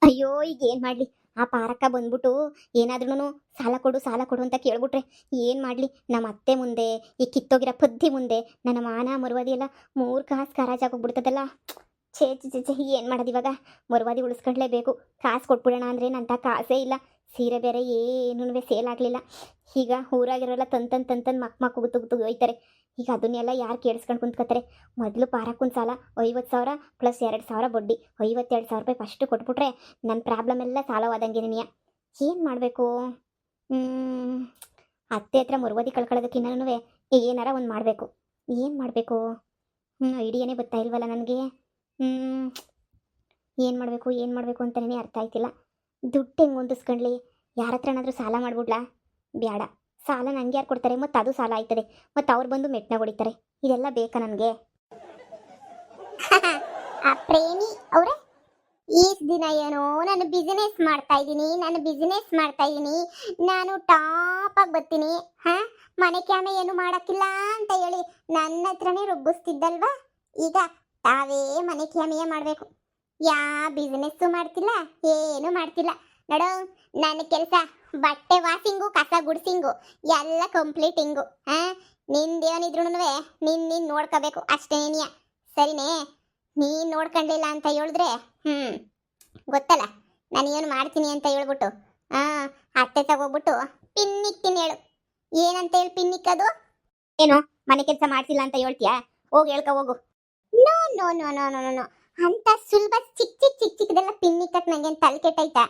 ಅಯ್ಯೋ ಈಗ ಏನ್ ಮಾಡ್ಲಿ. ಆ ಪಾರಕ್ಕ ಬಂದ್ಬಿಟ್ಟು ಏನಾದ್ರೂ ಸಾಲ ಕೊಡು ಅಂತ ಕೇಳ್ಬಿಟ್ರೆ ಏನ್ ಮಾಡ್ಲಿ. ನಮ್ಮ ಅತ್ತೆ ಮುಂದೆ ಈ ಕಿತ್ತೋಗಿರೋ ಪದ್ದಿ ಮುಂದೆ ನನ್ನ ಮಾನ ಮರುವಾದಿ ಎಲ್ಲ 3 ಕಾಸು ಖರಾಜಾಗೋಗ್ಬಿಡ್ತದಲ್ಲ. ಛೇ ಛೇ ಛೇ ಛೇ, ಏನ್ ಮಾಡೋದು ಇವಾಗ. ಮರುವಾದಿ ಉಳಿಸ್ಕೊಳ್ಳೇಬೇಕು. ಕಾಸು ಕೊಟ್ಬಿಡೋಣ ಅಂದ್ರೆ ನಂತ ಕಾಸೇ ಇಲ್ಲ. ಸೀರೆ ಬೇರೆ ಏನೂ ಸೇಲ್ ಆಗಲಿಲ್ಲ. ಈಗ ಊರಾಗಿರೋಲ್ಲ ತಂತಂದು ಮಕ್ ಗುತ್ತು ಹೋಯ್ತಾರೆ. ಈಗ ಅದನ್ನೆಲ್ಲ ಯಾರು ಕೇಳಿಸ್ಕೊಂಡು ಕುಂತ್ಕೋತಾರೆ. ಮೊದಲು ಪಾರಕ್ಕೊಂದು ಸಾಲ 50,000 ಪ್ಲಸ್ 2,000 ಬಡ್ಡಿ, 52,000 ರೂಪಾಯಿ ಫಸ್ಟು ಕೊಟ್ಬಿಟ್ರೆ ನನ್ನ ಪ್ರಾಬ್ಲಮ್ ಎಲ್ಲ ಸಾಲವಾದಂಗೆ ನೀನು. ಏನು ಮಾಡಬೇಕು? ಅತ್ತೆ ಹತ್ರ ಮರುವಾದಿ ಕಳ್ಕೊಳ್ಳೋದಕ್ಕಿನ್ನೂ ಏನಾರ ಒಂದು ಮಾಡಬೇಕು. ಏನು ಮಾಡಬೇಕು? ಐಡಿಯಾನೇ ಬರ್ತಾ ಇಲ್ವಲ್ಲ ನನಗೆ. ಏನು ಮಾಡಬೇಕು ಅಂತಲೇ ಅರ್ಥ ಆಯ್ತಿಲ್ಲ. ದುಡ್ಡು ಹೆಂಗೆ ಹೊಂದಿಸ್ಕೊಂಡ್ಲಿ? ಯಾರ ಹತ್ರನಾದರೂ ಸಾಲ ಮಾಡ್ಬಿಡ್ಲಾ? ಬೇಡ. ಸಾಲ ನಂಗೆ ಯಾರು ಕೊಡ್ತಾರೆ? ಮತ್ತು ಅದು ಸಾಲ ಆಯ್ತದೆ, ಮತ್ತು ಅವ್ರು ಬಂದು ಮೆಟ್ನ ಹೊಡಿತಾರೆ. ಇದೆಲ್ಲ ಬೇಕಾ ನನಗೆ? ಆ ಪ್ರೇಮಿ ಅವರೇ, ಈ ದಿನ ಏನೋ ನಾನು ಬಿಸಿನೆಸ್ ಮಾಡ್ತಾ ಇದ್ದೀನಿ, ನಾನು ಟಾಪ್ ಆಗಿ ಬರ್ತೀನಿ. ಮನೆ ಕ್ಯಾಮೆ ಏನು ಮಾಡಕ್ಕಿಲ್ಲ ಅಂತ ಹೇಳಿ ನನ್ನ ಹತ್ರನೇ ರುಬ್ಬಿಸ್ತಿದ್ದಲ್ವಾ. ಈಗ ತಾವೇ ಮನೆ ಕ್ಯಾಮೆಯೇ ಮಾಡಬೇಕು. ಯಾ ಬಿಸಿನೆಸ್ಸು ಮಾಡ್ತಿಲ್ಲ, ಏನು ಮಾಡ್ತಿಲ್ಲ. ನೋಡು, ನನ್ನ ಕೆಲಸ ಬಟ್ಟೆ ವಾಷಿಂಗು, ಕಸ ಗುಡ್ಸಿಂಗು ಎಲ್ಲ ಕಂಪ್ಲೀಟಿಂಗು. ನಿಂದೇನಿದ್ರು ನಿನ್ನ ನೋಡ್ಕೋಬೇಕು ಅಷ್ಟೇನಿಯ. ಸರಿನೇ? ನೀನು ನೋಡ್ಕೊಂಡಿಲ್ಲ ಅಂತ ಹೇಳಿದ್ರೆ ಗೊತ್ತಲ್ಲ ನಾನು ಏನು ಮಾಡ್ತೀನಿ ಅಂತ ಹೇಳ್ಬಿಟ್ಟು ಅತ್ತೆ ತಗೋಗ್ಬಿಟ್ಟು ಪಿನ್ನಿಕ್ತೀನಿ. ಹೇಳು ಏನಂತ ಹೇಳಿ ಪಿನ್ನಿಕ್ಕದು? ಏನು ಮನೆ ಕೆಲಸ ಮಾಡ್ತಿಲ್ಲ ಅಂತ ಹೇಳ್ತೀಯಾ? ಹೋಗಿ ಹೇಳ್ಕೊ ಹೋಗು. No no no no no no ಅಂತ ಸುಲಭ ಚಿಕ್ಕದೆಲ್ಲ ಪಿನ್ನಿಕ್ಕತ್ ನಂಗೆ ತಲೆ ಕೆಟ್ಟೈತಾ?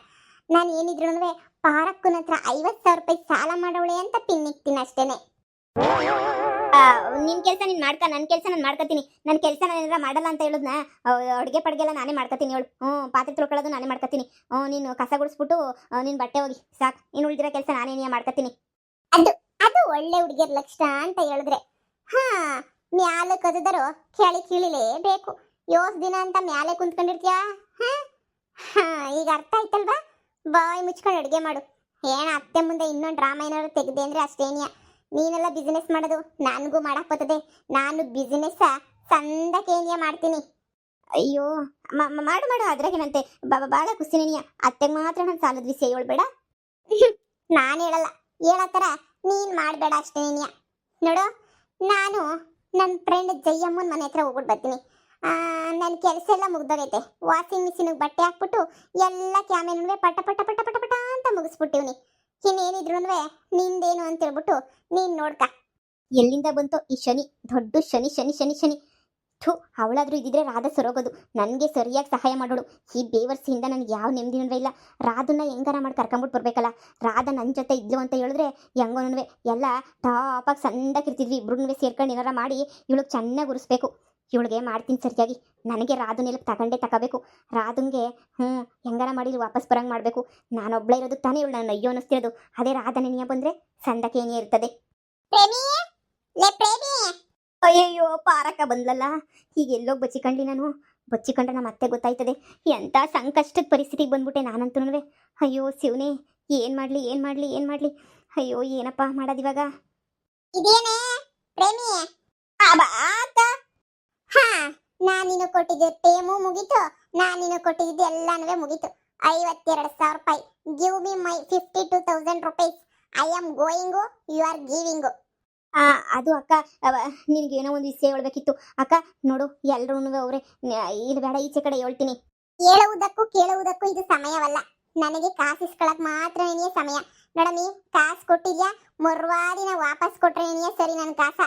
ನಾನು ಏನಿದ್ರು ಪಾರಕ್ಕನ ಹತ್ರ 50,000 ರೂಪಾಯಿ ಸಾಲ ಮಾಡೋಳೆ ಅಂತ ಪಿನ್ನಿಕ್ತೀನಿ ಅಷ್ಟೇನೆ. ನಿನ್ನ ಕೆಲಸ ನೀನು ಮಾಡ್ಕ, ನನ್ನ ಕೆಲಸ ನಾನು ಮಾಡ್ಕೊತೀನಿ. ನನ್ನ ಕೆಲಸ ನಾನು ಏನಾರ ಮಾಡಲ್ಲ ಅಂತ ಹೇಳಿದ್ನ ಅಡುಗೆ ಪಡ್ಗೆಲ್ಲ ನಾನೇ ಮಾಡ್ಕೊತೀನಿ. ಹೇಳು. ಪಾತ್ರೆ ತೊಳ್ಕೊಳ್ಳೋದು ನಾನೇ ಮಾಡ್ಕೊತೀನಿ. ನೀನು ಕಸ ಗುಡಿಸ್ಬಿಟ್ಟು ನೀನು ಬಟ್ಟೆ ಹೋಗಿ ಸಾಕು. ಇನ್ನು ಉಳಿದಿರೋ ಕೆಲಸ ನಾನೇನೇ ಮಾಡ್ಕೊತೀನಿ. ಅದು ಅದು ಒಳ್ಳೆ ಹುಡುಗಿಯರ ಲಕ್ಷಣ ಅಂತ ಹೇಳಿದ್ರೆ. ಮ್ಯಾಲೆ ಕದಿದರು ಕೆಳಿ ಕೀಳಿಲೇಬೇಕು. ದಿನ ಅಂತ ಮ್ಯಾಲೆ ಕುಂತ್ಕೊಂಡಿರ್ತೀಯಾ? ಈಗ ಅರ್ಥ ಆಯ್ತಲ್ವಾ? ಬಾಯ್ ಮುಚ್ಕೊಂಡು ಅಡುಗೆ ಮಾಡು. ಏನ ಅತ್ತೆ ಮುಂದೆ ಇನ್ನೊಂದು ಡ್ರಾಮಾ ಏನಾದ್ರು ತೆಗೆದೆ ಅಂದ್ರೆ ಅಷ್ಟೇನಿಯ. ನೀನೆಲ್ಲ ಬಿಸಿನೆಸ್ ಮಾಡೋದು ನನಗೂ ಮಾಡಕ್ ಬರ್ತದೆ. ನಾನು ಬಿಸಿನೆಸ್ ಸಂದಕೇನಿಯ ಮಾಡ್ತೀನಿ. ಅಯ್ಯೋ ಮಾಡು ಅದ್ರಾಗೇನಂತೆ. ಭಾಳ ಖುಷಿನೇನಿಯ. ಅತ್ತೆಗೆ ಮಾತ್ರ ನಾನು ಸಾಲದ ವಿಷಯ ಹೇಳ್ಬೇಡ. ನಾನು ಹೇಳಲ್ಲ, ಹೇಳತ್ತರ ನೀನು ಮಾಡಬೇಡ ಅಷ್ಟೇನಿಯ. ನೋಡು, ನಾನು ನನ್ನ ಫ್ರೆಂಡ್ ಜಯಮ್ಮನ ಮನೆ ಹತ್ರ ಹೋಗ್ಬಿಟ್ಟು ಬರ್ತೀನಿ. ನನ್ನ ಕೆಲಸ ಎಲ್ಲ ಮುಗ್ದೋಗೈತೆ. ವಾಷಿಂಗ್ ಮಿಷಿನ್ಗೆ ಬಟ್ಟೆ ಹಾಕ್ಬಿಟ್ಟು ಎಲ್ಲ ಕ್ಯಾಮೆನೂ ಪಟ ಪಟ ಪಟ ಪಟ ಪಟ ಅಂತ ಮುಗಿಸ್ಬಿಟ್ಟಿವ್ನಿ. ಇನ್ನೇನಿದ್ರು ನಿಂದೇನು ಅಂತ ಹೇಳ್ಬಿಟ್ಟು ನೀನು ನೋಡ್ಕ. ಎಲ್ಲಿಂದ ಬಂತೋ ಈ ಶನಿ, ದೊಡ್ಡ ಶನಿ ಶನಿ ಶನಿ ಶನಿ. ಥೂ, ಅವಳಾದ್ರೂ ಇದ್ದಿದ್ರೆ ರಾಧ ಸರೋಗೋದು. ನನಗೆ ಸರಿಯಾಗಿ ಸಹಾಯ ಮಾಡೋಳು. ಈ ಬೇವರ್ಸಿಯಿಂದ ನನಗೆ ಯಾವ ನೆಮ್ಮದಿನೂ ಇಲ್ಲ. ರಾಧನ್ನ ಹೆಂಗಾರ ಮಾಡಿ ಕರ್ಕೊಂಬಿಟ್ಟು ಬರಬೇಕಲ್ಲ. ರಾಧ ನನ್ನ ಜೊತೆ ಇದ್ಲು ಅಂತ ಹೇಳಿದ್ರೆ ಹೆಂಗೋನೂ ಎಲ್ಲ ಟಾಪಾಗಿ ಸಂದಾಕಿರ್ತಿದ್ವಿ. ಇಬ್ರು ಸೇರ್ಕೊಂಡು ಏನಾರ ಮಾಡಿ ಇವಳಿಗೆ ಚೆನ್ನಾಗಿ ಉರಿಸ್ಬೇಕು. ಇವಳಿಗೆ ಮಾಡ್ತೀನಿ ಸರಿಯಾಗಿ. ನನಗೆ ರಾಧನೆಲ್ಲಕ್ಕೆ ತಗೋಬೇಕು. ರಾಧಂಗೆ ಹೆಂಗಾರ ಮಾಡಿ ವಾಪಸ್ ಬರಂಗೆ ಮಾಡಬೇಕು. ನಾನೊಬ್ಳೇ ಇರೋದು ತಾನೇ ಇವಳು ನಾನು ಅಯ್ಯೋ ಅನ್ನಿಸ್ತಿರೋದು. ಅದೇ ರಾಧನೆಯ ಬಂದರೆ ಸಂದಕೇನೇ ಇರ್ತದೆ. ಅಯ್ಯಯ್ಯೋ, ಪಾರಕ್ಕ ಬಂದ್ಲಲ್ಲ. ಈಗ ಎಲ್ಲೋಗಿ ಬಚ್ಚಿಕೊಂಡ್ಲಿ ನಾನು. ಬಚ್ಚಿಕೊಂಡ್ರೆ ನಮ್ಮ ಅತ್ತೆ ಗೊತ್ತಾಯ್ತದೆ. ಎಂಥ ಸಂಕಷ್ಟದ ಪರಿಸ್ಥಿತಿಗೆ ಬಂದ್ಬಿಟ್ಟೆ ನಾನಂತೂ. ಅಯ್ಯೋ ಶಿವನೇ, ಏನು ಮಾಡಲಿ. ಅಯ್ಯೋ ಏನಪ್ಪ ಮಾಡೋದಿವಾಗ? ಇದೇನೇ ಪ್ರೇಮಿ? ನಾನಿನ್ನು ಕೊಟ್ಟಿದ್ದೆ ಟೇಮು ಮುಗೀತು. ನಾನಿನ್ನು ಕೊಟ್ಟಿದ್ದು ಎಲ್ಲಾನು ಮುಗೀತು. 52,000 ರೂಪಾಯಿ. Give me my 52,000 rupees. I am going, you are giving. ಅದು ಅಕ್ಕ, ನಿನಗೇನೋ ಒಂದು ವಿಷಯ ಹೇಳ್ಬೇಕಿತ್ತು ಅಕ್ಕ. ನೋಡು, ಎಲ್ಲರೂ ಅವರೇ. ಇಲ್ಲಿ ಬೇಡ, ಈಚೆ ಕಡೆ ಹೇಳ್ತೀನಿ. ಹೇಳುವುದಕ್ಕೂ ಕೇಳುವುದಕ್ಕೂ ಇದು ಸಮಯವಲ್ಲ. ನನಗೆ ಕಾಸು ಇಸ್ಕೊಳಕ್ ಮಾತ್ರ ಏನಿಯೇ ಸಮಯ. ನೋಡಮ್ಮಿ, ಕಾಸು ಕೊಟ್ಟಿದ್ಯಾ, ಮರುವಾದಿನ ವಾಪಸ್ ಕೊಟ್ರೆ ಏನಿಯೇ ಸರಿ ನನ್ನ ಕಾಸ.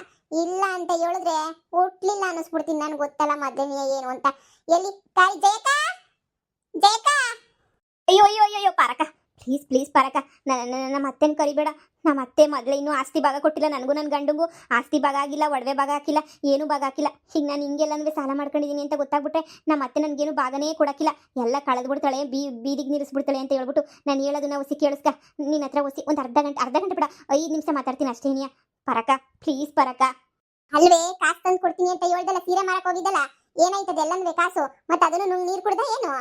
ಇಲ್ಲ ಅಂತ ಹೇಳಿದ್ರೆ ಹುಟ್ಲಿಲ್ಲ ಅನ್ನಿಸ್ಬಿಡ್ತೀನಿ. ನನ್ಗೆ ಗೊತ್ತಲ್ಲ ಮಧ್ಯಾಹ್ನ ಏನು ಅಂತ. ಎಲ್ಲಿ ಕಾಯಿ ಜಯಕ? ಅಯ್ಯೋ ಪಾರಕ, ಪ್ಲೀಸ್ ಪಾರಕ, ನಮ್ಮ ಅತ್ತೆನ ಕರಿಬೇಡ. ನಮ್ಮ ಅತ್ತೆ ಮೊದಲೇ ಇನ್ನೂ ಆಸ್ತಿ ಭಾಗ ಕೊಟ್ಟಿಲ್ಲ. ನನಗೂ ನನ್ನ ಗಂಡಂಗೂ ಆಸ್ತಿ ಭಾಗ ಆಗಿಲ್ಲ, ಒಡವೆ ಭಾಗ ಹಾಕಿಲ್ಲ, ಏನೂ ಭಾಗ ಹಾಕಿಲ್ಲ. ಈಗ ನಾನು ಹಿಂಗೆಲ್ಲನೂ ಸಾಲ ಮಾಡ್ಕೊಂಡಿದ್ದೀನಿ ಅಂತ ಗೊತ್ತಾಗ್ಬಿಟ್ರೆ ನಮ್ಮ ಅತ್ತೆ ನನಗೇನು ಭಾಗನೇ ಕೊಡೋಕ್ಕಿಲ್ಲ. ಎಲ್ಲ ಕಳೆದ್ಬಿಡ್ತಾಳೆ, ಬೀದಿಗೆ ನಿಲ್ಲಿಸ್ಬಿಡ್ತಾಳೆ ಅಂತ ಹೇಳ್ಬಿಟ್ಟು ನಾನು ಹೇಳೋದನ್ನ ಒಸಿ ಕೇಳಿಸ್ಕ. ನಿನ್ನ ಹತ್ರ ಒಸಿ ಒಂದು ಅರ್ಧ ಗಂಟೆ ಬೇಡ, 5 ನಿಮಿಷ ಮಾತಾಡ್ತೀನಿ ಅಷ್ಟೇನಿಯ. ಪರಕ, ಪ್ಲೀಸ್ ಪರಕ. ಅಲ್ವೇ, ಕಾಸು ತಂದು ಕೊಡ್ತೀನಿ ಅಂತ ಹೇಳ್ದಲ್ಲ, ಸೀರೆ ಮಾರಕ್ ಹೋಗಿದ್ದಲ್ಲ, ಏನಾಯ್ತದೆ ಎಲ್ಲನೂ ಕಾಸು? ಮತ್ತೆ ಅದನ್ನು ನೀರು ಕುಡ್ದ ಏನು?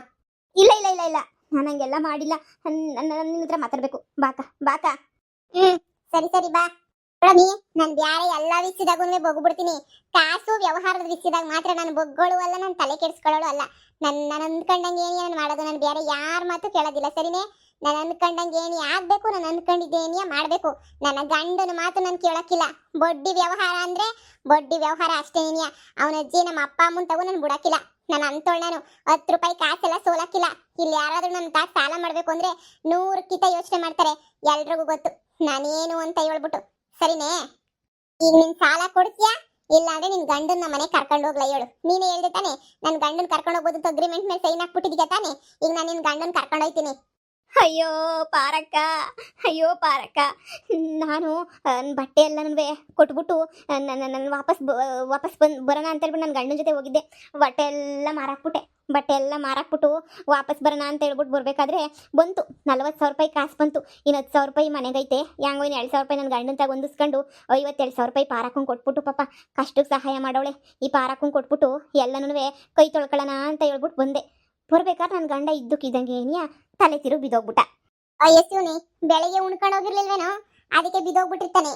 ಇಲ್ಲ ನಾನು ಹಂಗೆಲ್ಲ ಮಾಡಿಲ್ಲ. ನಿನ್ನ ಹತ್ರ ಮಾತಾಡ್ಬೇಕು. ಬಾಕ ಸರಿ ಬಾ. ನೋಡಮ್ಮಿ, ನಾನು ಬ್ಯಾರೆ ಎಲ್ಲಾ ವಿಷಯದಾಗೂ ಬಗ್ಬಿಡ್ತೀನಿ. ಕಾಸು ವ್ಯವಹಾರದ ವಿಷಯದಾಗ ಮಾತ್ರ ನಾನು ಬಗ್ಗೋಳು ಅಲ್ಲ, ನಾನು ತಲೆ ಕೆಡಿಸ್ಕೊಳ್ಳೋಳು ಅಲ್ಲ. ನಾನು ಅಂದ್ಕೊಂಡಂಗೆ ಏನಿ ಮಾಡೋದು, ನಾನು ಬೇರೆ ಯಾರ ಮಾತು ಕೇಳೋದಿಲ್ಲ, ಸರಿನೇ? ನಾನು ಅಂದ್ಕೊಂಡಂಗೆ ಏನಿ ಆಗ್ಬೇಕು, ನಾನು ಅಂದ್ಕೊಂಡಿದ್ದೇನಿಯ ಮಾಡಬೇಕು. ನನ್ನ ಗಂಡನ ಮಾತು ನಾನು ಕೇಳೋಕ್ಕಿಲ್ಲ. ಬಡ್ಡಿ ವ್ಯವಹಾರ ಅಂದ್ರೆ ಬಡ್ಡಿ ವ್ಯವಹಾರ ಅಷ್ಟೇ ಏನಿಯ. ಅವನ ಅಜ್ಜಿ ನಮ್ಮ ಅಪ್ಪ ಅಮ್ಮನ ತಗೋ ನಾನು ಬಿಡೋಕ್ಕಿಲ್ಲ. ನಾನು ಅಂತೋಳು, ನಾನು 10 ರೂಪಾಯಿ ಕಾಸೆಲ್ಲ ಸೋಲಕ್ಕಿಲ್ಲ. ಇಲ್ಲಿ ಯಾರಾದ್ರೂ ನನ್ನ ತಾತ ಸಾಲ ಮಾಡಬೇಕು ಅಂದ್ರೆ 100 ಕಿತ ಯೋಚನೆ ಮಾಡ್ತಾರೆ. ಎಲ್ರಿಗೂ ಗೊತ್ತು ನಾನೇನು ಅಂತ ಹೇಳ್ಬಿಟ್ಟು, ಸರಿನೇ? ಈಗ ನಿನ್ ಸಾಲ ಕೊಡ್ತೀಯಾ ಇಲ್ಲ ಅಂದ್ರೆ ನಿನ್ ಗಂಡನ ಮನೆ ಕರ್ಕೊಂಡು ಹೋಗ್ಲಾ ಹೇಳು. ನೀನೇ ಹೇಳ್ದೆ ತಾನೆ ನನ್ನ ಗಂಡನ್ ಕರ್ಕೊಂಡು ಹೋಗ್ಬೋದು, ಅಗ್ರಿಮೆಂಟ್ ಮೇಲೆ ಸೈನ್ ಹಾಕ್ಬಿಟ್ಟಿದ್ಯಾ ತಾನೆ. ಈಗ ನಾನು ನಿನ್ ಗಂಡನ್ ಕರ್ಕೊಂಡು ಹೋಗ್ತೀನಿ. ಅಯ್ಯೋ ಪಾರಕ್ಕ, ಅಯ್ಯೋ ಪಾರಕ್ಕ, ನಾನು ಬಟ್ಟೆ ಎಲ್ಲನೂ ಕೊಟ್ಬಿಟ್ಟು ನನ್ನ ವಾಪಸ್ ಬರೋಣ ಅಂತ ಹೇಳ್ಬಿಟ್ಟು ನನ್ನ ಗಂಡನ ಜೊತೆ ಹೋಗಿದ್ದೆ. ಬಟ್ಟೆ ಎಲ್ಲ ಮಾರಾಕ್ಬಿಟ್ಟು ವಾಪಸ್ ಬರೋಣ ಅಂತ ಹೇಳ್ಬಿಟ್ಟು ಬರಬೇಕಾದ್ರೆ ಬಂತು 40,000 ರೂಪಾಯಿ ಕಾಸು ಬಂತು. ಇನ್ನು 10,000 ರೂಪಾಯಿ ಮನೆಗೈತೆ. ಹೆಂಗೋ ಇನ್ನು 2,000 ರೂಪಾಯಿ ನನ್ನ ಗಂಡನ ತಾಗ ಹೊಂದಿಸ್ಕೊಂಡು 52,000 ರೂಪಾಯಿ ಪಾರಕ್ಕಂಗೆ ಕೊಟ್ಬಿಟ್ಟು ಪಾಪ ಕಷ್ಟಕ್ಕೆ ಸಹಾಯ ಮಾಡೋಳೆ. ಈ ಪಾರಕ್ಕಂಗೆ ಕೊಟ್ಬಿಟ್ಟು ಎಲ್ಲನೂ ಕೈ ತೊಳ್ಕೊಳ್ಳೋಣ ಅಂತ ಹೇಳ್ಬಿಟ್ಟು ಬಂದೆ. ಬರ್ಬೇಕಾದ್ರೆ ನನ್ನ ಗಂಡ ಇದ್ದಕ್ಕಿದ್ದಂಗೆ ಏನಿಯಾ ತಲೆ ತಿರುಗಿ ಬಿದ್ದೋಗ್ಬಿಟ್ಟ. ಅಯ್ಯೋ ಶಿವನಿ, ಬೆಳಗ್ಗೆ ಉಣ್ಕೊಂಡು ಹೋಗಿರ್ಲಿಲ್ವೇನೋ, ಅದಕ್ಕೆ ಬಿದ್ದೋಗ್ಬಿಟ್ಟಿರ್ತಾನೆ.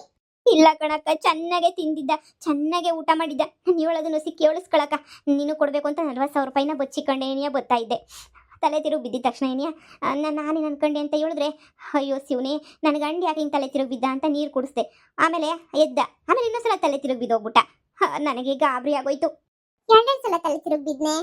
ಇಲ್ಲ ಕಣಕ್ಕ, ಚೆನ್ನಾಗೆ ತಿಂದಿದ್ದ, ಚೆನ್ನಾಗೆ ಊಟ ಮಾಡಿದ್ದ. ನಾನು ಹೇಳೋದನ್ನು ಕೇಳಿಸ್ಕೊಳಕ್ಕ, ನೀನು ಕೊಡಬೇಕು ಅಂತ 40,000 ರೂಪಾಯಿನ ಬಚ್ಚಿಕೊಂಡೆ ಏನಿಯಾ ಬರ್ತಾ ಇದ್ದೆ. ತಲೆ ತಿರುಗಿ ಬಿದ್ದಿದ ತಕ್ಷಣ ಏನಿಯಾ ನಾನೇನು ಅನ್ಕೊಂಡೆ ಅಂತ ಹೇಳಿದ್ರೆ, ಅಯ್ಯೋ ಶಿವನೇ, ನನ್ನ ಗಂಡ ಯಾಕೆ ಹಿಂಗೆ ತಲೆ ತಿರುಗಿ ಬಿದ್ದ ಅಂತ ನೀರು ಕುಡಿಸ್ದೆ. ಆಮೇಲೆ ಎದ್ದ, ಆಮೇಲೆ ಇನ್ನೊಂದ್ಸಲ ತಲೆ ತಿರುಗಿ ಬಿದ್ದೋಗ್ಬಿಟ್ಟ. ನನಗೆ ಗಾಬರಿ ಆಗೋಯ್ತು. 2 ಸಲ ತಲೆ ತಿರುಗಿ ಬಿದ್ನೆ.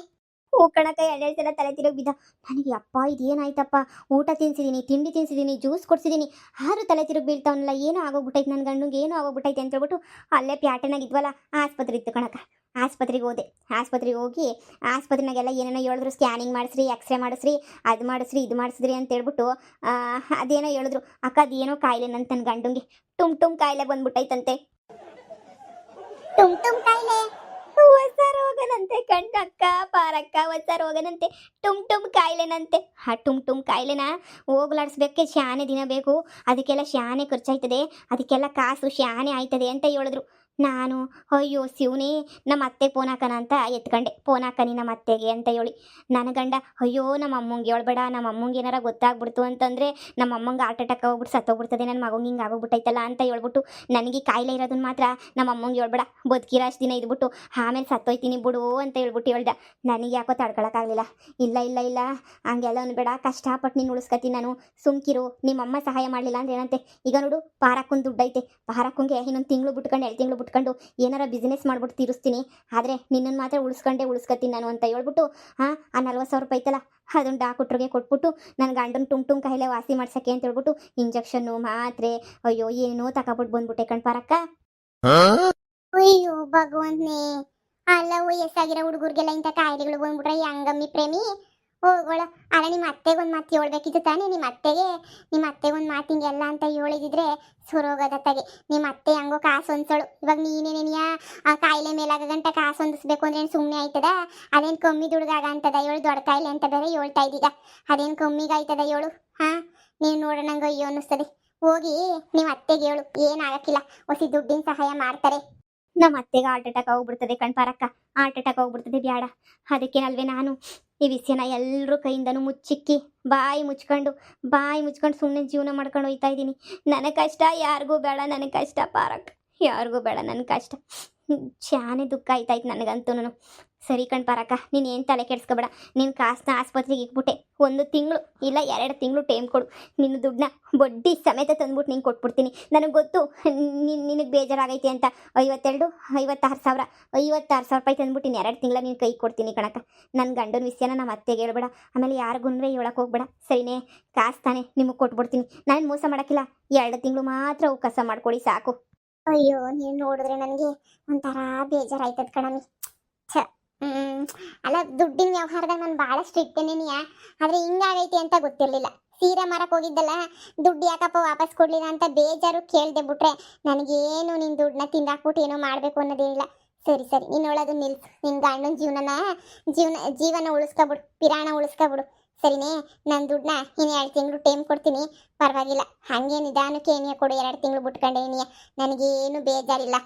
ಹೂ ಕಣಕ್ಕ, 2 ಸಲ ತಲೆ ತಿರುಗಿ ಬಿದ್ದ. ನನಗೆ ಅಪ್ಪ ಇದೇನಾಯ್ತಪ್ಪ, ಊಟ ತಿನ್ಸಿದ್ದೀನಿ, ತಿಂಡಿ ತಿನ್ಸಿದ್ದೀನಿ, ಜ್ಯೂಸ್ ಕೊಡ್ಸಿದ್ದೀನಿ, ಆರು ತಲೆ ತಿರುಗಿ ಬೀಳ್ತಾವನಲ್ಲ, ಏನೋ ಆಗೋಗ್ಬಿಟ್ಟೈತೆ ನನ್ನ ಗಂಡಂಗೆ, ಏನೋ ಆಗೋಗ್ಬಿಟ್ಟೈತೆ ಅಂತ ಹೇಳ್ಬಿಟ್ಟು ಅಲ್ಲೇ ಪ್ಯಾಟನಾಗಿದ್ವಲ್ಲ ಆಸ್ಪತ್ರೆ ಇತ್ತು ಕಣಕ್ಕ. ಆಸ್ಪತ್ರೆಗೆ ಹೋದೆ. ಆಸ್ಪತ್ರೆಗೆ ಹೋಗಿ ಆಸ್ಪತ್ರೆನಾಗೆಲ್ಲ ಏನೇನೋ ಹೇಳಿದ್ರು, ಸ್ಕ್ಯಾನಿಂಗ್ ಮಾಡಿಸ್ರಿ, ಎಕ್ಸ್ರೇ ಮಾಡಿಸ್ರಿ, ಅದು ಮಾಡಿಸ್ರಿ, ಇದು ಮಾಡಿಸಿದ್ರಿ ಅಂತ ಹೇಳ್ಬಿಟ್ಟು ಅದೇನೋ ಹೇಳಿದ್ರು. ಅಕ್ಕ ಅದೇನೋ ಕಾಯಿಲೆ ನನ್ನ ಗಂಡಂಗೆ ಟುಮ್ ಕಾಯಿಲೆ ಬಂದ್ಬಿಟ್ಟೈತಂತೆ. ಟುಮ್ ಕಾಯಿಲೆ? ಹೊಸ ರೋಗನಂತೆ ಕಣ್ಕಕ್ಕ ಪಾರಕ್ಕ, ಹೊಸ ರೋಗನಂತೆ, ಟುಮ್ ಕಾಯಿಲೆನಂತೆ. ಆ ಟುಮ್ ಕಾಯಿಲೆನ ಹೋಗ್ಲಾಡಿಸ್ಬೇಕೆ ಶಾನೆ ದಿನ ಬೇಕು, ಅದಕ್ಕೆಲ್ಲ ಶಾನೆ ಖರ್ಚಾಯ್ತದೆ, ಅದಕ್ಕೆಲ್ಲ ಕಾಸು ಶಾನೆ ಆಯ್ತದೆ ಅಂತ ಹೇಳಿದ್ರು. ನಾನು ಅಯ್ಯೋ ಶಿವನೇ, ನಮ್ಮ ಅತ್ತೆ ಫೋನ್ ಹಾಕೋಣ ಅಂತ ಎತ್ಕೊಂಡೆ. ಫೋನ್ ಹಾಕನಿ ನಮ್ಮ ಅತ್ತೆಗೆ ಅಂತ ಹೇಳಿ. ನನ್ನ ಗಂಡ ಅಯ್ಯೋ ನಮ್ಮ ಅಮ್ಮಂಗೆ ಹೇಳ್ಬೇಡ, ನಮ್ಮ ಅಮ್ಮಂಗೆ ಏನಾರ ಗೊತ್ತಾಗ್ಬಿಡ್ತು ಅಂತಂದರೆ ನಮ್ಮ ಅಮ್ಮಂಗೆ ಹಾರ್ಟ್ ಅಟ್ಯಾಕ್ ಹೋಗ್ಬಿಟ್ಟು ಸತ್ತೋಗ್ಬಿಡ್ತದೆ, ನನ್ನ ಮಗಂಗೆ ಹಿಂಗೆ ಆಗೋಗ್ಬಿಟ್ಟೈತಲ್ಲ ಅಂತ ಹೇಳ್ಬಿಟ್ಟು ನನಗೆ ಕಾಯಿಲೆ ಇರೋದನ್ನ ಮಾತ್ರ ನಮ್ಮ ಅಮ್ಮಂಗೆ ಹೇಳ್ಬೇಡ, ಬದುಕಿರೋ ಅಷ್ಟು ದಿನ ಇದ್ಬಿಟ್ಟು ಆಮೇಲೆ ಸತ್ತೋಯ್ತೀನಿ ಬಿಡು ಅಂತ ಹೇಳ್ಬಿಟ್ಟು ಹೇಳ್ದ. ನನಗೆ ಯಾಕೋ ತಡ್ಕೊಳಕ್ಕಾಗಲಿಲ್ಲ. ಇಲ್ಲ ಹಂಗೆಲ್ಲ ಅನ್ಬೇಡ, ಕಷ್ಟಪಟ್ಟು ನೀನು ಉಳಿಸ್ಕೊತೀನಿ ನಾನು, ಸುಮ್ಕಿರು, ನಿಮ್ಮಮ್ಮ ಸಹಾಯ ಮಾಡಲಿಲ್ಲ ಅಂದ್ರೆ ಏನಂತೆ. ಈಗ ನೋಡು, ಪಾರಕ್ಕೊಂದು ದುಡ್ಡೈತೆ, ಪಾರಕ್ಕಂಗೆ ಇನ್ನೊಂದು ತಿಂಗಳು ಬಿಟ್ಕೊಂಡು 2 ತಿಂಗಳು ಬಿಟ್ಕೊಂಡು ಏನಾರ ಬಿಸ್ನೆಸ್ ಮಾಡ್ಬಿಟ್ಟು ತೀರಿಸ್ತೀನಿ, ಆದರೆ ನಿನ್ನನ್ನು ಮಾತ್ರ ಉಳಿಸ್ಕೊತೀನಿ ನಾನು ಅಂತ ಹೇಳ್ಬಿಟ್ಟು ಆ 40,000 ರೂಪಾಯಿ ಐತಲ್ಲ, ಅದನ್ನು ಡಾಕ್ಟ್ರಿಗೆ ಕೊಟ್ಬಿಟ್ಟು ನನ್ನ ಗಂಡನ ಟುಮ್ ಕಾಯಿಲೆ ವಾಸಿ ಮಾಡ್ಸಕ್ಕೆ ಅಂತ ಹೇಳ್ಬಿಟ್ಟು ಇಂಜೆಕ್ಷನ್ನು, ಮಾತ್ರೆ, ಅಯ್ಯೋ ಏನೋ ತಗೊಬಿಟ್ಟು ಬಂದ್ಬಿಟ್ಟೆ ಕಣ್ಪಾರಕ್ಕ. ಅಯ್ಯೋ ಭಗವಂತನೇ, ಅಲ್ಲ ವಯಸ್ಸಾಗಿರೋ ಹುಡುಗರಿಗೆಲ್ಲ ಇಂಥ ಕಾಯಿಲೆಗಳು ಬಂದ್ಬಿಟ್ರೆ ಹೆಂಗಮ್ಮಿ ಪ್ರೇಮಿ? ಹೋಗೋಳ. ಅಲ್ಲ ನಿಮ್ಮ ಅತ್ತೆಗೊಂದು ಮಾತು ಹೇಳ್ಬೇಕಿತ್ತು ತಾನೇ. ನಿಮ್ಮ ಅತ್ತೆಗೊಂದು ಮಾತು ಹಿಂಗೆಲ್ಲ ಅಂತ ಹೇಳಿದಿದ್ರೆ ಸುರೋಗದತ್ತಾಗೆ. ನಿಮ್ಮ ಅತ್ತೆ ಹಂಗೋ ಕಾಸು ಹೊಂದ್ಸೋಳು. ಇವಾಗ ನೀನೇನೇನಿಯಾ ಆ ಕಾಯಿಲೆ ಮೇಲಾಗ ಗಂಟ ಕಾಸು ಹೊಂದಿಸ್ಬೇಕು ಅಂದ್ರೆ ಏನು ಸುಮ್ಮನೆ ಆಯ್ತದ? ಅದೇನು ಕಮ್ಮಿ ದುಡ್ಗಾಗ ಅಂತದ ಹೇಳು? ದೊಡ್ಡ ಕಾಯಿಲೆ ಅಂತ ಬೇರೆ ಹೇಳ್ತಾ ಇದ್ದೀಗ, ಅದೇನು ಕಮ್ಮಿಗೆ ಆಯ್ತದ ಹೇಳು? ಹಾಂ, ನೀವು ನೋಡೋಣಂಗೆ ಅಯ್ಯೋ ಅನ್ನಿಸ್ತದೆ. ಹೋಗಿ ನಿಮ್ಮ ಅತ್ತೆಗೆ ಹೇಳು, ಏನಾಗಕ್ಕಿಲ್ಲ, ಹೊಸಿ ದುಡ್ಡಿನ ಸಹಾಯ ಮಾಡ್ತಾರೆ. ನಮ್ಮ ಅತ್ತೆಗೆ ಹಾರ್ಟ್ ಅಟ್ಯಾಕ್ ಹೋಗ್ಬಿಡ್ತದೆ ಕಣ್ಪಾರಕ್ಕ, ಹಾರ್ಟ್ ಅಟ್ಯಾಕ್ ಹೋಗ್ಬಿಡ್ತದೆ, ಬ್ಯಾಡ. ಅದಕ್ಕೇನಲ್ವೇ ನಾನು ಈ ವಿಷಯನ ಎಲ್ಲರೂ ಕೈಯಿಂದನೂ ಮುಚ್ಚಿಕ್ಕಿ ಬಾಯಿ ಮುಚ್ಕೊಂಡು ಸುಮ್ಮನೆ ಜೀವನ ಮಾಡ್ಕೊಂಡು ಹೋಗ್ತಾ ಇದ್ದೀನಿ. ನನಗೆ ಕಷ್ಟ ಯಾರಿಗೂ ಬೇಡ, ನನಗೆ ಕಷ್ಟ ಪಾರಕ್ಕ, ಯಾರಿಗೂ ಬೇಡ ನನ್ನ ಕಷ್ಟ. ಶಾನೆ ದುಃಖ ಆಯ್ತಾಯ್ತು ನನಗಂತೂ. ಸರಿ ಕಣ್ಪಾರಕ್ಕ, ನೀನು ಏನು ತಲೆ ಕೆಡಿಸ್ಕೊಬೇಡ. ನೀನು ಕಾಸನ್ನ ಆಸ್ಪತ್ರೆಗೆ ಇಕ್ಬಿಟ್ಟೆ, 1 ತಿಂಗಳು ಇಲ್ಲ 2 ತಿಂಗಳು ಟೈಮ್ ಕೊಡು. ನಿನ್ನ ದುಡ್ಡನ್ನ ಬಡ್ಡಿ ಸಮೇತ ತಂದ್ಬಿಟ್ಟು ನಿಂಗೆ ಕೊಟ್ಬಿಡ್ತೀನಿ. ನನಗೆ ಗೊತ್ತು ನಿನಗೆ ಬೇಜಾರಾಗೈತೆ ಅಂತ. 56,000 ರೂಪಾಯಿ ತಂದ್ಬಿಟ್ಟು ಇನ್ನು 2 ತಿಂಗಳ ನೀನು ಕೈ ಕೊಡ್ತೀನಿ ಕಣಕ್ಕ. ನನ್ನ ಗಂಡನ ವಿಷಯನ ನಮ್ಮ ಅತ್ತೆಗೆ ಹೇಳ್ಬೇಡ, ಆಮೇಲೆ ಯಾರಿಗೂ ಹೇಳಕ್ಕೆ ಹೋಗ್ಬೇಡ, ಸರಿನೇ? ಕಾಸು ತಾನೆ ನಿಮಗೆ ಕೊಟ್ಬಿಡ್ತೀನಿ. ನಾನು ಮೋಸ ಮಾಡೋಕ್ಕಿಲ್ಲ. 2 ತಿಂಗಳು ಮಾತ್ರ ಅವಕಾಶ ಮಾಡ್ಕೊಡಿ ಸಾಕು. ಅಯ್ಯೋ, ನೀನು ನೋಡಿದ್ರೆ ನನಗೆ ಒಂಥರ ಬೇಜಾರಾಯ್ತದ ಕಣಮಿ. ಅಲ್ಲ, ದುಡ್ಡಿನ ವ್ಯವಹಾರದಾಗ ನಾನು ಭಾಳ ಸ್ಟ್ರಿಕ್ಟೇನೇನಿಯಾ, ಆದರೆ ಹಿಂಗಾಗೈತಿ ಅಂತ ಗೊತ್ತಿರಲಿಲ್ಲ. ಸೀರೆ ಮಾರಕ್ಕೆ ಹೋಗಿದ್ದಲ್ಲ, ದುಡ್ಡು ಯಾಕಪ್ಪ ವಾಪಸ್ ಕೊಡಲಿಲ್ಲ ಅಂತ ಬೇಜಾರು ಕೇಳ್ದೆ ಬಿಟ್ರೆ ನನಗೇನು ನಿನ್ನ ದುಡ್ಡನ್ನ ತಿಂದಾಕ್ಬಿಟ್ಟು ಏನೋ ಮಾಡಬೇಕು ಅನ್ನೋದೇನಿಲ್ಲ. ಸರಿ ನೀನು ಹೇಳೋದು ನಿಲ್ಸು. ನಿನ್ನ ಗಂಡನ ಜೀವನ ಉಳಿಸ್ಕೊಬಿಡು, ಪಿರಾಣ ಉಳಿಸ್ಕೊಬಿಡು, ಸರಿನೇ? ನನ್ನ ದುಡ್ಡನ್ನ ಇನ್ನು 2 ತಿಂಗಳು ಟೈಮ್ ಕೊಡ್ತೀನಿ, ಪರವಾಗಿಲ್ಲ. ಹಾಗೆ ನಿಧಾನಕ್ಕೆ ಏನಿಯ ಕೊಡು, 2 ತಿಂಗಳು ಬಿಟ್ಕೊಂಡೆ ಏನಿಯ, ನನಗೇನು ಬೇಜಾರಿಲ್ಲ.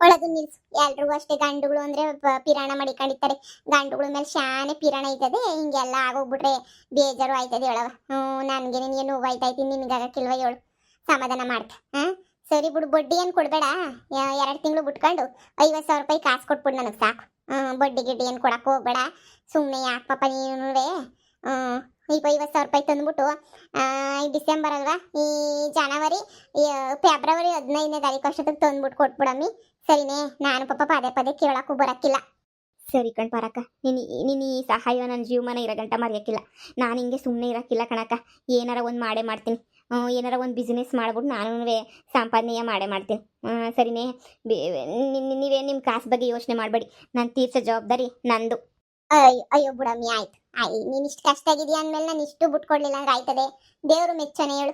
ಒಳದು ನಿಲ್ಸು. ಎಲ್ರಿಗೂ ಅಷ್ಟೇ, ಗಂಡುಗಳು ಅಂದರೆ ಪಿರಾಣ ಮಾಡಿಕೊಂಡಿರ್ತಾರೆ. ಗಂಡುಗಳ ಮೇಲೆ ಶಾನೆ ಪಿರಾಣ ಐತದೆ. ಹಿಂಗೆಲ್ಲ ಆಗೋಗ್ಬಿಟ್ರೆ ಬೇಜಾರು ಆಯ್ತದೆ ಹೇಳವ. ನನಗೆ ನಿನಗೆ ನೋವು ಆಯ್ತಾಯ್ತು, ನಿನಗಾಗಕ್ಕಿಲ್ವ ಹೇಳು? ಸಮಾಧಾನ ಮಾಡ್ತ. ಸರಿ ಬಿಡು, ಬಡ್ಡಿ ಏನು ಕೊಡಬೇಡ. 2 ತಿಂಗಳು ಬಿಟ್ಕೊಂಡು 50,000 ರೂಪಾಯಿ ಕಾಸು ಕೊಟ್ಬಿಡು ನನಗೆ ಸಾಕು. ಬಡ್ಡಿ ಗಿಡ್ಡಿ ಏನು ಕೊಡಕ್ಕೆ ಹೋಗ್ಬೇಡ. ಸುಮ್ಮನೆ ಯಾಕೆ ಪಾಪ ನೀನುವೇ. ಈಗ 50,000 ರೂಪಾಯಿ ತಂದ್ಬಿಟ್ಟು ಈ ಡಿಸೆಂಬರ್ ಅಲ್ವಾ, ಈ ಜನವರಿ ಈ ಫೆಬ್ರವರಿ 15ನೇ ತಾರೀಕು ಅಷ್ಟೊತ್ತಿಗೆ ತಂದ್ಬಿಟ್ಟು ಕೊಟ್ಬಿಡಮ್ಮಿ. ಸರಿನೇ? ನಾನು ಪಾಪ ಪದೇ ಪದೇ ಕೇಳಕ್ಕೂ ಬರೋಕ್ಕಿಲ್ಲ. ಸರಿ ಕಣ್ ಪಾರಕ್ಕ, ನೀನು ಈ ಸಹಾಯ ನನ್ನ ಜೀವಮಾನ ಇರೋ ಗಂಟ ಮರೆಯೋಕ್ಕಿಲ್ಲ. ನಾನು ಹಿಂಗೆ ಸುಮ್ಮನೆ ಇರೋಕ್ಕಿಲ್ಲ ಕಣಕ್ಕ. ಏನಾರ ಒಂದು ಮಾಡೇ ಮಾಡ್ತೀನಿ. ಏನಾರ ಒಂದು ಬಿಸ್ನೆಸ್ ಮಾಡ್ಬಿಟ್ಟು ನಾನು ಸಂಪಾದನೆಯ ಮಾಡೇ ಮಾಡ್ತೀನಿ. ಸರಿನೇ? ನೀವೇ ನಿಮ್ಮ ಕಾಸು ಬಗ್ಗೆ ಯೋಚನೆ ಮಾಡಬೇಡಿ. ನಾನು ತೀರ್ಸೋ ಜವಾಬ್ದಾರಿ ನಂದು. ಅಯ್ಯೋ ಅಯ್ಯೋ ಬಿಡಮ್ಮಿ, ಆಯ್ತು. ನೀನು ಇಷ್ಟು ಕಷ್ಟ ಆಗಿದೆಯಾ ಅಂದಮೇಲೆ ನಾನು ಇಷ್ಟು ಬಿಟ್ಕೊಡ್ಲಿಲ್ಲ ಅಂದ್ರೆ ಆಯ್ತದೆ? ದೇವರು ಮೆಚ್ಚನೆ ಹೇಳು.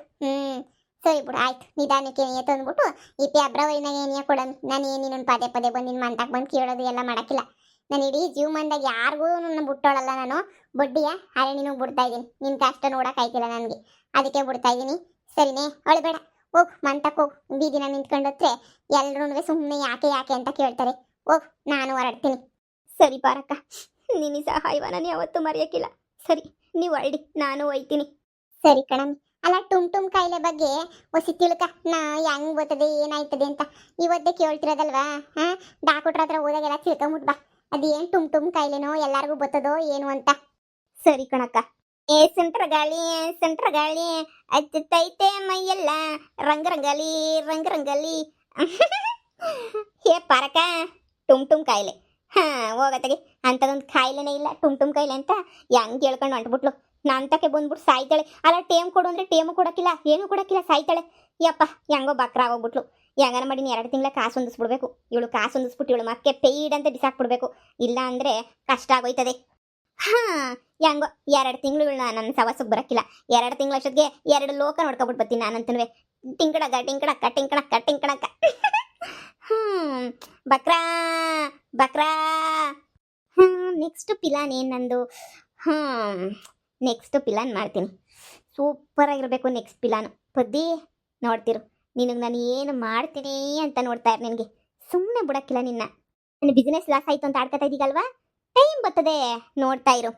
ಸರಿ ಬಿಡು, ಆಯ್ತು. ನಿಧಾನಕ್ಕೆ ಏನೇ ತಂದ್ಬಿಟ್ಟು ಈ ಫೆಬ್ರವರಿನಾಗ ಏನೇ ಕೊಡಮ್ಮಿ. ನಾನು ಏನಿನ ಪದೇ ಪದೇ ಬಂದು ನಿನ್ನ ಮಂಟಕ್ಕೆ ಬಂದು ಕೇಳೋದು ಎಲ್ಲ ಮಾಡೋಕ್ಕಿಲ್ಲ. ನಾನು ಇಡೀ ಜೀವಮಾನದಾಗ ಯಾರಿಗೂ ನನ್ನ ಬಿಟ್ಟೋಳಲ್ಲ ನಾನು. ಬಡ್ಡಿಯ ಅರೆ ನಿನಗೆ ಬಿಡ್ತಾ ಇದ್ದೀನಿ. ನಿನ್ನ ಕಷ್ಟ ನೋಡೋಕ್ಕಾಯ್ತಿಲ್ಲ ನನಗೆ, ಅದಕ್ಕೆ ಬಿಡ್ತಾ ಇದ್ದೀನಿ. ಸರಿನೇ? ಅಳಬೇಡ, ಹೋಗು ಮಂಟಕ್ಕೆ ಹೋಗು. ಬೀದಿನ ನಿಂತ್ಕೊಂಡೋದ್ರೆ ಎಲ್ಲರೂ ಸುಮ್ಮನೆ ಯಾಕೆ ಯಾಕೆ ಅಂತ ಕೇಳ್ತಾರೆ. ಹೋಗು, ನಾನು ಹೊರಡ್ತೀನಿ. ಸರಿ ಪಾರಕ್ಕ, ನೀನು ಸಹಾಯವ ನಾನು ಯಾವತ್ತೂ ಮರೆಯೋಕ್ಕಿಲ್ಲ. ಸರಿ, ನೀವು ಹೊರಡಿ, ನಾನು ಒಯ್ತೀನಿ. ಸರಿ ಕಣಮ್ಮಿ. ಅಲ್ಲ, ಟುಮ್ ಕಾಯಿಲೆ ಬಗ್ಗೆ ಹೊಸಿ ತಿಳ್ಕ. ನಾ ಹೆಂಗ್ ಬರ್ತದೆ ಏನಾಯ್ತದೆ ಅಂತ ಇವತ್ತೇ ಕೇಳ್ತಿರೋದಲ್ವಾ? ಡಾಕ್ಟ್ರ ಹತ್ರ ಹೋದಾಗೆಲ್ಲ ತಿಳ್ಕೊಂಬಿಟ್ ಬಾ. ಅದೇನು ಟುಮ್ ಕಾಯಿಲೆನೋ ಎಲ್ಲಾರ್ಗೂ ಬರ್ತದೋ ಏನು ಅಂತ. ಸರಿ ಕಣಕ್ಕ. ಸೆಂಟ್ರ ಗಾಳಿ ಅಚ್ಚೈತೆ ಮೈಯೆಲ್ಲ ರಂಗರಂಗಲಿ ರಂಗರಂಗಲಿ. ಹೇ ಪಾರಕ್ಕ, ಟುಮ್ ಕಾಯಿಲೆ. ಹೋಗತ್ತಗೆ, ಅಂಥದೊಂದು ಕಾಯಿಲೆನೇ ಇಲ್ಲ ಟುಮ್ ಕಾಯಿಲೆ ಅಂತ ಹೆಂಗೆ ಹೇಳ್ಕೊಂಡು ಹೊಂಟ್ಬಿಟ್ಲು. ನಂತಕ್ಕೆ ಬಂದ್ಬಿಟ್ಟು ಸಾಯ್ತಾಳೆ. ಅಲ್ಲ, ಟೇಮ್ ಕೊಡು ಅಂದರೆ ಟೇಮು ಕೊಡೋಕ್ಕಿಲ್ಲ, ಏನೂ ಕೊಡೋಕ್ಕಿಲ್ಲ, ಸಾಯ್ತಾಳೆ. ಯಪ್ಪ, ಹೆಂಗೋ ಬಕ್ರ ಆಗೋಗ್ಬಿಟ್ಲು. ಹೆಂಗಾರ ಮಾಡಿ 2 ತಿಂಗಳ ಕಾಸು ಹೊಂದಿಸ್ಬಿಡ್ಬೇಕು. ಇವಳು ಕಾಸು ಹೊಂದಿಸ್ಬಿಟ್ಟು ಇವಳು ಮಕ್ಕೆ ಪೇಯ್ಡ್ ಅಂತ ಬಿಸಾಕ್ಬಿಡ್ಬೇಕು. ಇಲ್ಲ ಅಂದರೆ ಕಷ್ಟ ಆಗೋಯ್ತದೆ. ಹೆಂಗೋ 2 ತಿಂಗಳು ಇವಳು ನನ್ನ ಸವಾಸಕ್ಕೆ ಬರೋಕ್ಕಿಲ್ಲ. 2 ತಿಂಗಳ ಅಷ್ಟೊತ್ತಿಗೆ 2 ಲೋಕ ನೋಡ್ಕೊಬಿಟ್ಟು ಬರ್ತೀನಿ ನಾನಂತನೂ. ಟಿಂಕಣಕ್ಕ. ಬಕ್ರಾ. ನೆಕ್ಸ್ಟ್ ಪಿಲಾನ್ ಏನು ನಂದು? ನೆಕ್ಸ್ಟ್ ಪಿಲಾನ್ ಮಾಡ್ತೀನಿ. ಸೂಪರಾಗಿರಬೇಕು ನೆಕ್ಸ್ಟ್ ಪಿಲಾನು. ಪದ್ದಿ ನೋಡ್ತಿರು, ನಿನಗೆ ನಾನು ಏನು ಮಾಡ್ತೀನಿ ಅಂತ ನೋಡ್ತಾ ಇರು. ನಿನಗೆ ಸುಮ್ಮನೆ ಬಿಡೋಕ್ಕಿಲ್ಲ ನಿನ್ನ. ನನ್ನ ಬಿಸ್ನೆಸ್ ಲಾಸ್ ಆಯಿತು ಅಂತ ಆಡ್ಕೊತಾ ಇದ್ದೀಗಲ್ವಾ? ಟೈಮ್ ಬರ್ತದೆ, ನೋಡ್ತಾ ಇರು.